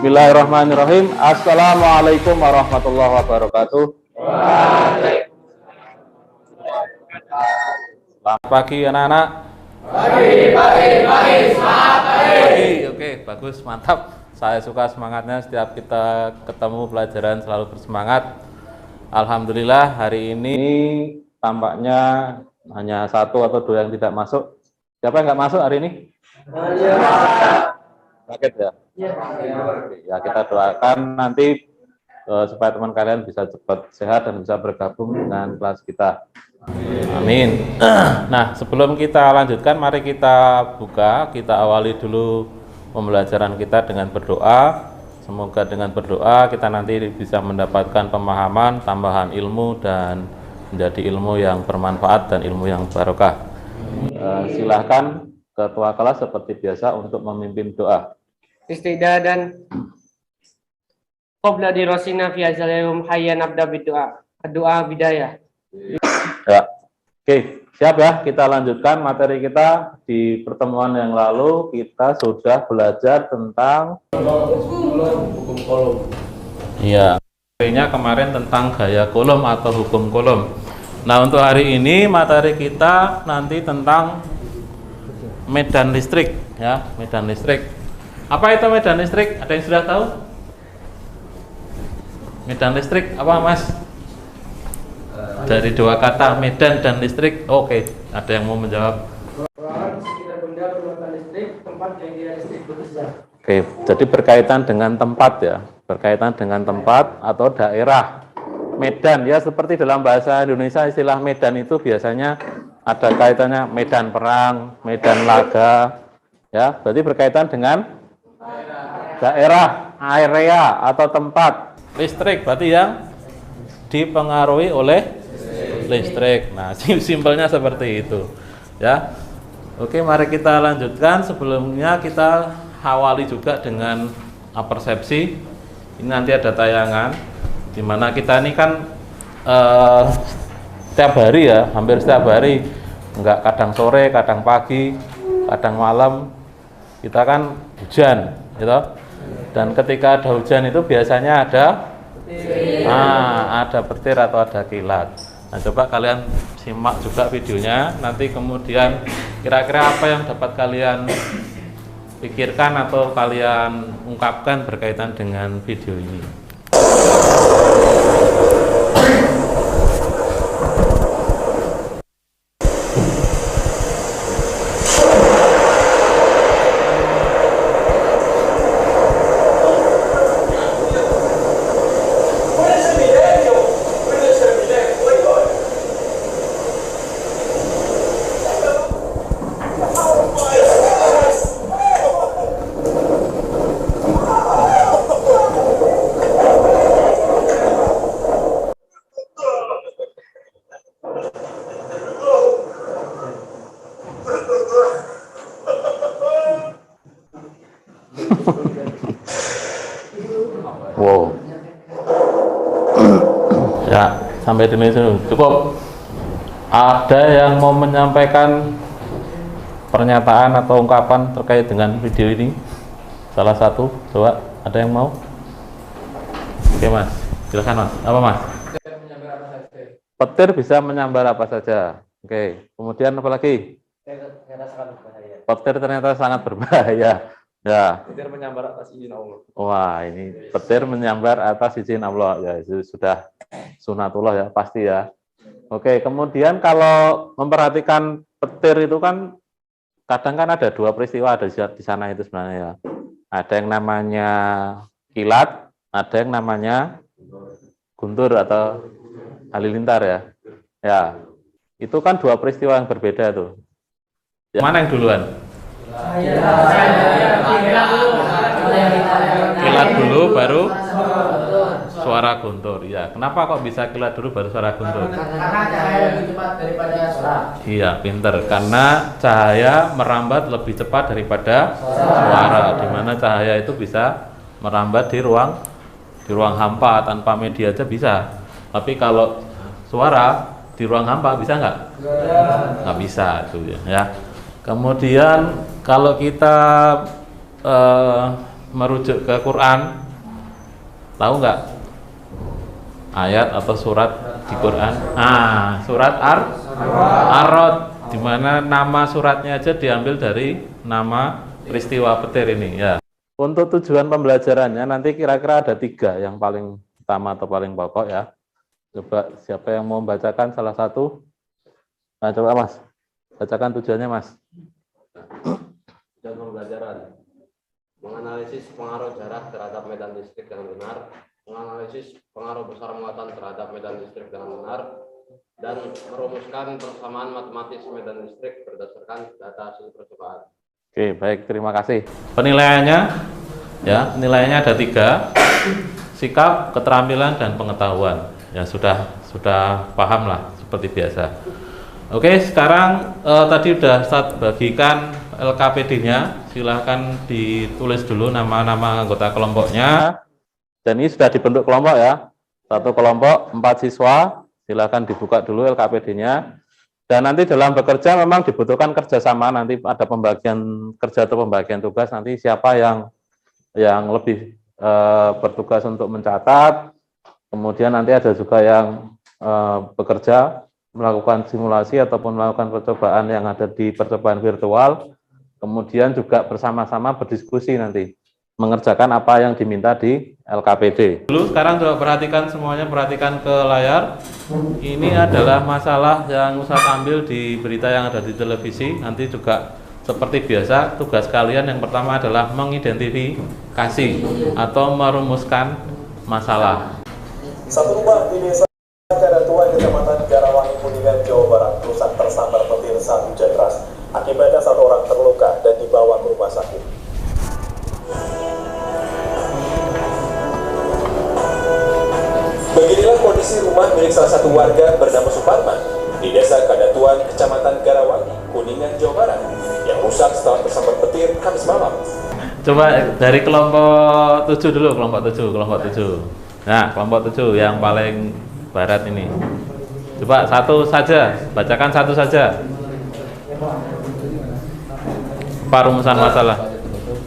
Bismillahirrahmanirrahim. Assalamualaikum warahmatullahi wabarakatuh. Selamat pagi anak-anak. Pagi, semangat pagi. Oke, bagus, mantap. Saya suka semangatnya, setiap kita ketemu pelajaran selalu bersemangat. Alhamdulillah hari ini tampaknya hanya 1 atau 2 yang tidak masuk. Siapa yang nggak masuk hari ini? Sakit ya? Ya, kita doakan nanti supaya teman kalian bisa cepat sehat dan bisa bergabung dengan kelas kita. Amin. Nah, sebelum kita lanjutkan, mari kita buka, kita awali dulu pembelajaran kita dengan berdoa. Semoga dengan berdoa kita nanti bisa mendapatkan pemahaman, tambahan ilmu, dan menjadi ilmu yang bermanfaat dan ilmu yang barokah. Silahkan ketua kelas seperti biasa untuk memimpin doa. Istidadan qabla dirasina fi hadzal yaum hayya nabda bid-du'a. Doa bidayah. Ya. Oke, siap ya, kita lanjutkan materi kita. Di pertemuan yang lalu kita sudah belajar tentang hukum kolom. Iya, materinya kemarin tentang gaya kolom atau hukum kolom. Nah, untuk hari ini materi kita nanti tentang medan listrik ya, medan listrik. Apa itu medan listrik? Ada yang sudah tahu? Medan listrik apa, Mas? Dari 2 kata, medan dan listrik. Oke, ada yang mau menjawab? Sekitar benda bermuatan listrik, tempat yang dia listrik bekerja. Oke, jadi berkaitan dengan tempat ya, berkaitan dengan tempat atau daerah. Medan ya, seperti dalam bahasa Indonesia istilah medan itu biasanya ada kaitannya medan perang, medan laga, ya, berarti berkaitan dengan daerah, area atau tempat. Listrik berarti yang dipengaruhi oleh listrik. Nah, simpelnya seperti itu, ya. Oke, mari kita lanjutkan. Sebelumnya kita awali juga dengan persepsi. Ini nanti ada tayangan di mana kita ini kan setiap hari ya, hampir setiap hari, enggak kadang sore, kadang pagi, kadang malam, kita kan hujan, gitu. Dan ketika ada hujan itu biasanya ada petir atau ada kilat. Nah, coba kalian simak juga videonya, nanti kemudian kira-kira apa yang dapat kalian pikirkan atau kalian ungkapkan berkaitan dengan video ini. Wow. Ya, sampai di sini cukup. Ada yang mau menyampaikan pernyataan atau ungkapan terkait dengan video ini? Salah satu, coba, ada yang mau? Oke, Mas, silakan, Mas. Apa, Mas? Petir bisa menyambar apa saja. Oke, kemudian apa lagi? Petir ternyata sangat berbahaya. Ya. Petir menyambar atas izin Allah. Wah, ini petir menyambar atas izin Allah. Ya, itu sudah sunatullah ya, pasti ya. Oke, kemudian kalau memperhatikan petir itu kan kadang kan ada 2 peristiwa ada di sana itu sebenarnya ya. Ada yang namanya kilat, ada yang namanya guntur atau halilintar ya. Ya. Itu kan 2 peristiwa yang berbeda tuh. Ya. Mana yang duluan? Kilat dulu baru suara guntur. Ya, kenapa kok bisa kilat dulu baru suara guntur? Karena cahaya lebih cepat daripada suara. Iya, pinter. Karena cahaya merambat lebih cepat daripada suara. Di mana cahaya itu bisa merambat di ruang hampa tanpa media aja bisa. Tapi kalau suara di ruang hampa bisa nggak? Nggak bisa tuh ya. Kemudian kalau kita merujuk ke Quran, tahu nggak ayat atau surat di Quran? Surat Ar-Rod, di mana nama suratnya aja diambil dari nama peristiwa petir ini ya. Untuk tujuan pembelajarannya nanti kira-kira ada 3 yang paling utama atau paling pokok ya. Coba siapa yang mau membacakan salah satu? Nah, coba Mas, bacakan tujuannya Mas. Tujuan pembelajaran: menganalisis pengaruh jarak terhadap medan listrik dengan benar, menganalisis pengaruh besar muatan terhadap medan listrik dengan benar, dan merumuskan persamaan matematis medan listrik berdasarkan data hasil percobaan. Oke, baik, terima kasih. Penilaiannya ya, nilainya ada 3: sikap, keterampilan, dan pengetahuan. Ya sudah paham lah seperti biasa. Oke, sekarang tadi udah saya bagikan LKPD-nya. Silahkan ditulis dulu nama-nama anggota kelompoknya. Dan ini sudah dibentuk kelompok ya. Satu kelompok 4 siswa. Silahkan dibuka dulu LKPD-nya. Dan nanti dalam bekerja memang dibutuhkan kerjasama. Nanti ada pembagian kerja atau pembagian tugas. Nanti siapa yang lebih bertugas untuk mencatat. Kemudian nanti ada juga yang bekerja melakukan simulasi ataupun melakukan percobaan yang ada di percobaan virtual. Kemudian juga bersama-sama berdiskusi nanti mengerjakan apa yang diminta di LKPD. Dulu sekarang coba perhatikan semuanya, perhatikan ke layar. Ini adalah masalah yang Ustaz ambil di berita yang ada di televisi. Nanti juga seperti biasa tugas kalian yang pertama adalah mengidentifikasi atau merumuskan masalah. Satu rumah di desa Kadatua, Kecamatan Garawangi, Kuningan, Jawa Barat rusak tersambar petir saat hujan deras. Akibatnya 1 orang terluka dan dibawa ke rumah sakit. Beginilah kondisi rumah milik salah satu warga bernama Suparman di desa Kadatuan, Kecamatan Garawangi, Kuningan, Jawa Barat yang rusak setelah tersambar petir Kamis malam. Coba dari kelompok 7 dulu, kelompok 7. Nah, kelompok 7 yang paling barat ini. Coba satu saja, bacakan satu saja. Apa rumusan masalah?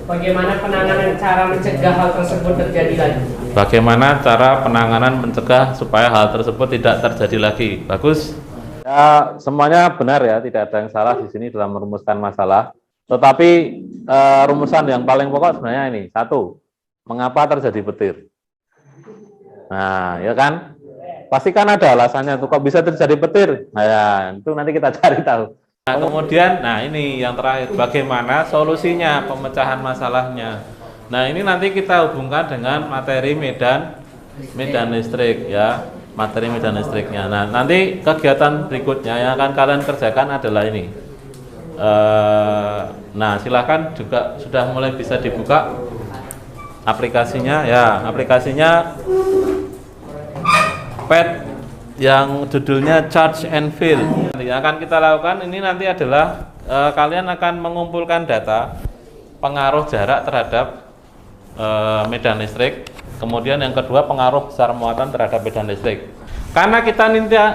Bagaimana penanganan cara mencegah hal tersebut terjadi lagi? Bagaimana cara penanganan mencegah supaya hal tersebut tidak terjadi lagi? Bagus. Ya, semuanya benar ya, tidak ada yang salah di sini dalam merumuskan masalah. Tetapi rumusan yang paling pokok sebenarnya ini. 1, mengapa terjadi petir? Nah, ya kan? Pasti kan ada alasannya tuh kok bisa terjadi petir. Nah, ya, itu nanti kita cari tahu. Nah, kemudian, ini yang terakhir, bagaimana solusinya, pemecahan masalahnya. Nah, ini nanti kita hubungkan dengan materi medan listrik ya, materi medan listriknya. Nah, nanti kegiatan berikutnya yang akan kalian kerjakan adalah ini. Nah, silakan juga sudah mulai bisa dibuka aplikasinya ya, aplikasinya pad yang judulnya Charge and Fill. Yang akan kita lakukan ini nanti adalah kalian akan mengumpulkan data pengaruh jarak terhadap medan listrik. Kemudian yang kedua pengaruh besar muatan terhadap medan listrik. Karena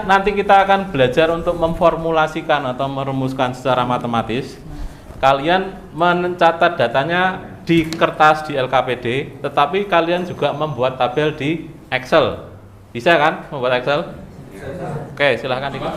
nanti kita akan belajar untuk memformulasikan atau merumuskan secara matematis. Kalian mencatat datanya di kertas di LKPD, tetapi kalian juga membuat tabel di Excel. Bisa kan membuat Excel? Oke, silahkan ikut.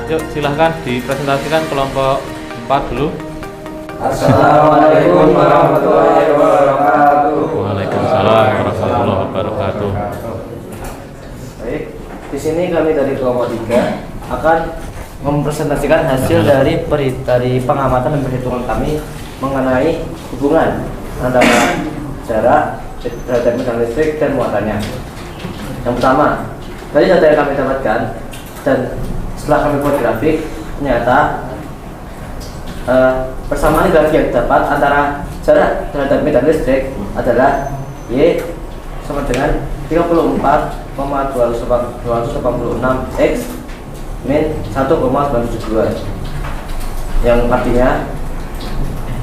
Yuk silahkan dipresentasikan kelompok 4 dulu. Assalamualaikum warahmatullahi wabarakatuh. Waalaikumsalam warahmatullahi wabarakatuh. Baik, di sini kami dari kelompok 3 akan mempresentasikan hasil dari pengamatan dan perhitungan kami mengenai hubungan antara jarak terhadap medan listrik dan muatannya. Yang pertama, dari data yang kami dapatkan dan setelah kami buat grafik, ternyata persamaan grafik yang didapat antara jarak terhadap medan listrik adalah Y sama dengan 34,286 X min 1,972, yang artinya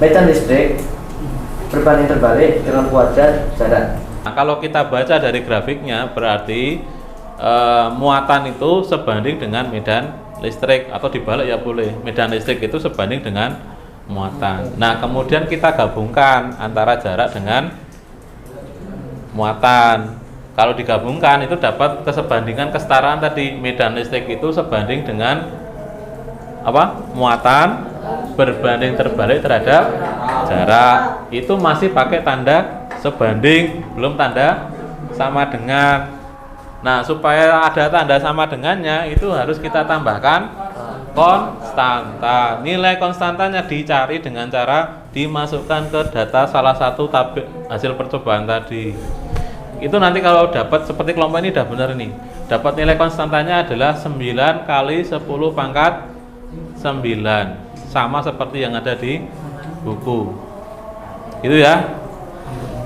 medan listrik berbanding terbalik dengan kuadrat jarak. Nah, kalau kita baca dari grafiknya berarti muatan itu sebanding dengan medan listrik, atau dibalik ya boleh, medan listrik itu sebanding dengan muatan. Nah, kemudian kita gabungkan antara jarak dengan muatan. Kalau digabungkan itu dapat kesebandingan kesetaraan tadi, medan listrik itu sebanding dengan apa? Muatan berbanding terbalik terhadap jarak. Itu masih pakai tanda sebanding, belum tanda sama dengan. Nah, supaya ada tanda sama dengannya itu harus kita tambahkan konstanta. Nilai konstantanya dicari dengan cara dimasukkan ke data salah satu tabel hasil percobaan tadi. Itu nanti kalau dapat seperti kelompok ini udah benar nih. Dapat nilai konstantanya adalah 9 kali 10 pangkat 9. Sama seperti yang ada di buku. Gitu ya.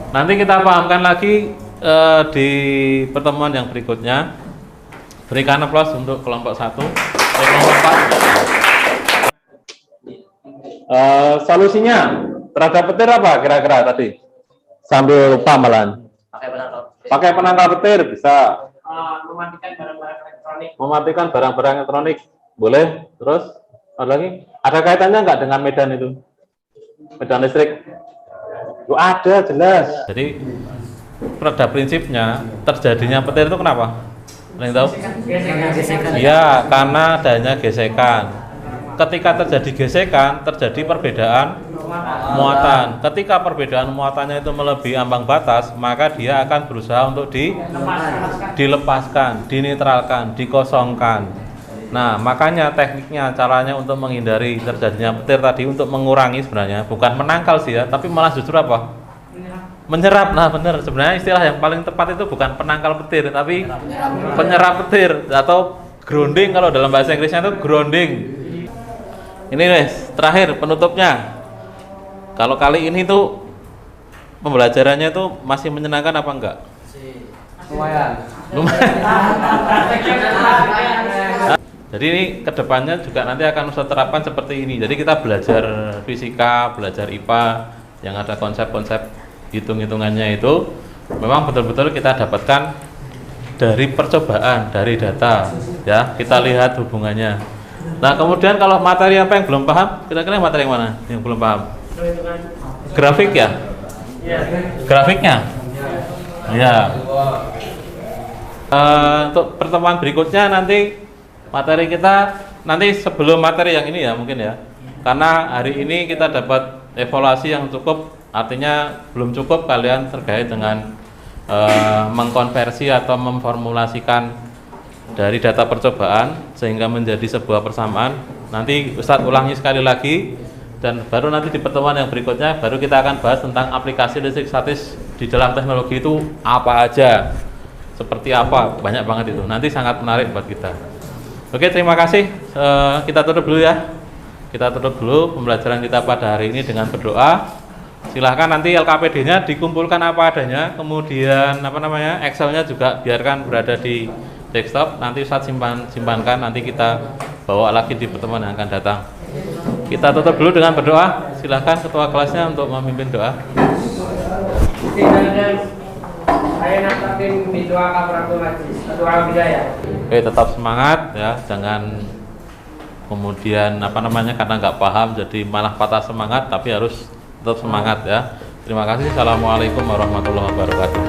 Nanti kita pahamkan lagi di pertemuan yang berikutnya. Berikan aplaus untuk kelompok 1, kelompok 4. Solusinya terhadap petir apa kira-kira tadi? Sambil lupa malahan. Pakai penangkal petir bisa. Mematikan barang-barang elektronik. Mematikan barang-barang elektronik boleh. Terus ada lagi? Ada kaitannya nggak dengan medan itu? Medan listrik? Ada jelas. Jadi pada prinsipnya terjadinya petir itu kenapa? Ada yang tahu? Iya, karena adanya gesekan. Ketika terjadi gesekan, terjadi perbedaan muatan. Ketika perbedaan muatannya itu melebihi ambang batas, maka dia akan berusaha untuk dilepaskan, dinetralkan, dikosongkan. Nah, makanya tekniknya, caranya untuk menghindari terjadinya petir tadi, untuk mengurangi sebenarnya, bukan menangkal sih ya, tapi malah justru apa? Menyerap. Nah, benar, sebenarnya istilah yang paling tepat itu bukan penangkal petir, tapi penyerap petir atau grounding. Kalau dalam bahasa Inggrisnya itu grounding. Ini guys, terakhir penutupnya. Kalau kali ini tuh pembelajarannya tuh masih menyenangkan apa enggak? Lumayan. Jadi ini kedepannya juga nanti akan usah terapkan seperti ini. Jadi kita belajar fisika, belajar IPA yang ada konsep-konsep hitung-hitungannya itu memang betul-betul kita dapatkan dari percobaan, dari data ya, kita lihat hubungannya. Nah, kemudian kalau materi apa yang belum paham, kira-kira materi yang mana yang belum paham? Grafik ya? Grafiknya? Ya. Untuk pertemuan berikutnya nanti materi kita, nanti sebelum materi yang ini ya mungkin ya, karena hari ini kita dapat evaluasi yang cukup, artinya belum cukup kalian terkait dengan mengkonversi atau memformulasikan dari data percobaan sehingga menjadi sebuah persamaan. Nanti Ustadz ulangi sekali lagi, dan baru nanti di pertemuan yang berikutnya baru kita akan bahas tentang aplikasi listrik statis di dalam teknologi itu apa aja, seperti apa, banyak banget itu. Nanti sangat menarik buat kita. Oke, terima kasih. Kita tutup dulu ya. Kita tutup dulu pembelajaran kita pada hari ini dengan berdoa. Silahkan nanti LKPD-nya dikumpulkan apa adanya, kemudian Excel-nya juga biarkan berada di desktop. Nanti saat simpankan, nanti kita bawa lagi di pertemuan yang akan datang. Kita tutup dulu dengan berdoa. Silahkan ketua kelasnya untuk memimpin doa. Saya natatin di doa kafaratul majlis, doa bidayah. Oke, tetap semangat ya, jangan kemudian karena nggak paham jadi malah patah semangat, tapi harus tetap semangat ya. Terima kasih. Assalamualaikum warahmatullahi wabarakatuh.